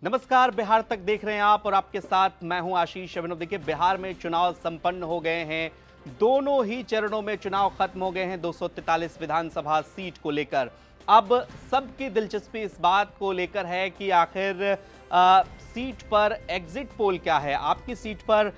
नमस्कार, बिहार तक देख रहे हैं आप और आपके साथ मैं हूं आशीष अभिनव। देखिए, बिहार में चुनाव संपन्न हो गए हैं। दोनों ही चरणों में चुनाव खत्म हो गए हैं 243 विधानसभा सीट को लेकर। अब सबकी दिलचस्पी इस बात को लेकर है कि आखिर सीट पर एग्जिट पोल क्या है, आपकी सीट पर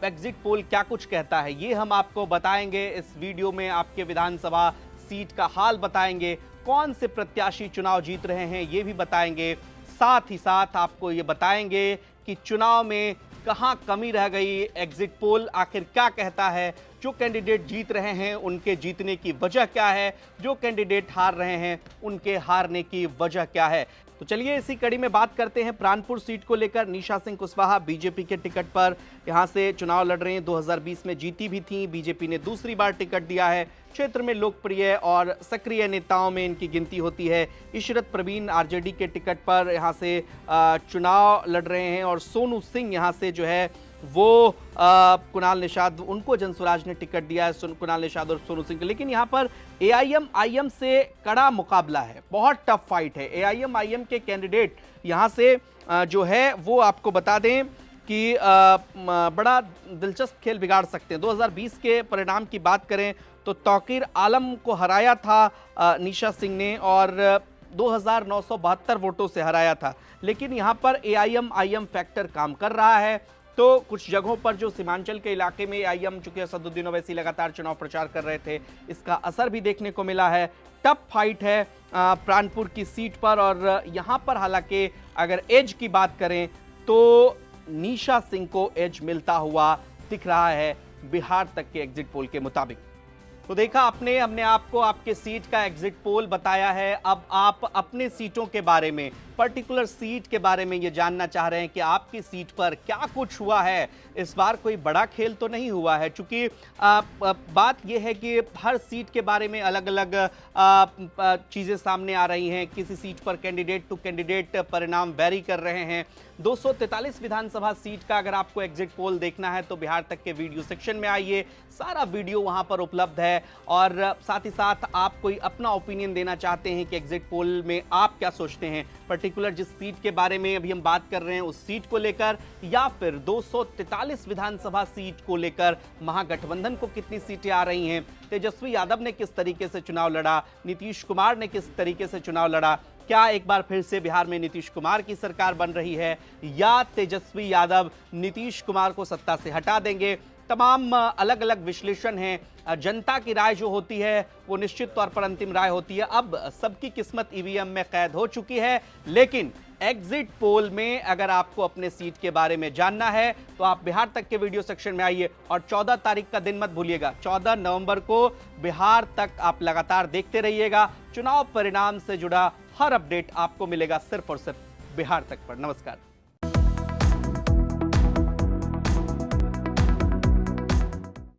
एग्जिट पोल क्या कुछ कहता है, ये हम आपको बताएंगे इस वीडियो में। आपके विधानसभा सीट का हाल बताएंगे, कौन से प्रत्याशी चुनाव जीत रहे हैं ये भी बताएंगे। साथ ही साथ आपको ये बताएंगे कि चुनाव में कहां कमी रह गई, एग्जिट पोल आखिर क्या कहता है, जो कैंडिडेट जीत रहे हैं उनके जीतने की वजह क्या है, जो कैंडिडेट हार रहे हैं उनके हारने की वजह क्या है। तो चलिए इसी कड़ी में बात करते हैं प्राणपुर सीट को लेकर। निशा सिंह कुशवाहा बीजेपी के टिकट पर यहां से चुनाव लड़ रहे हैं। 2020 में जीती भी थी, बीजेपी ने दूसरी बार टिकट दिया है। क्षेत्र में लोकप्रिय और सक्रिय नेताओं में इनकी गिनती होती है। इशरत प्रवीण आरजेडी के टिकट पर यहां से चुनाव लड़ रहे हैं और सोनू सिंह यहां से जो है वो कुणाल निषाद, उनको जनसुराज ने टिकट दिया है, कुणाल निषाद और सोनू सिंह। लेकिन यहाँ पर एआईएम से कड़ा मुकाबला है, बहुत टफ फाइट है। एआईएम के कैंडिडेट यहाँ से जो है वो आपको बता दें कि बड़ा दिलचस्प खेल बिगाड़ सकते हैं। 2020 के परिणाम की बात करें तो तौकीर आलम को हराया था निशा सिंह ने और 2972 वोटों से हराया था। लेकिन यहाँ पर एआईएम फैक्टर काम कर रहा है। तो कुछ जगहों पर जो सीमांचल के इलाके में एआईएम, चूंकि असदुद्दीन ओवैसी लगातार चुनाव प्रचार कर रहे थे, इसका असर भी देखने को मिला है। टफ फाइट है प्राणपुर की सीट पर और यहाँ पर हालांकि अगर एज की बात करें तो निशा सिंह को एज मिलता हुआ दिख रहा है बिहार तक के एग्जिट पोल के मुताबिक। तो देखा आपने, हमने आपको आपके सीट का एग्जिट पोल बताया है। अब आप अपने सीटों के बारे में, पर्टिकुलर सीट के बारे में ये जानना चाह रहे हैं कि आपकी सीट पर क्या कुछ हुआ है। इस बार कोई बड़ा खेल तो नहीं हुआ है, क्योंकि बात यह है कि हर सीट के बारे में अलग अलग चीज़ें सामने आ रही हैं। किसी सीट पर कैंडिडेट टू कैंडिडेट परिणाम वेरी कर रहे हैं। 243 विधानसभा सीट का अगर आपको एग्जिट पोल देखना है तो बिहार तक के वीडियो सेक्शन में आइए, सारा वीडियो वहां पर उपलब्ध है। और साथ ही साथ आप कोई अपना ओपिनियन देना चाहते हैं कि एग्जिट पोल में आप क्या सोचते हैं, पर्टिकुलर जिस सीट के बारे में अभी हम बात कर रहे हैं उस सीट को लेकर, या फिर 243 विधानसभा सीट को लेकर महागठबंधन को कितनी सीटें आ रही हैं, तेजस्वी यादव ने किस तरीके से चुनाव लड़ा, नीतीश कुमार ने किस तरीके से चुनाव लड़ा, क्या एक बार फिर से बिहार में नीतीश कुमार की सरकार बन रही है या तेजस्वी यादव नीतीश कुमार को सत्ता से हटा देंगे। तमाम अलग अलग विश्लेषण हैं। जनता की राय जो होती है वो निश्चित तौर पर अंतिम राय होती है। अब सबकी किस्मत ईवीएम में कैद हो चुकी है। लेकिन एग्जिट पोल में अगर आपको अपने सीट के बारे में जानना है तो आप बिहार तक के वीडियो सेक्शन में आइए और 14 तारीख का दिन मत भूलिएगा। 14 नवंबर को बिहार तक आप लगातार देखते रहिएगा। चुनाव परिणाम से जुड़ा हर अपडेट आपको मिलेगा सिर्फ और सिर्फ बिहार तक पर। नमस्कार।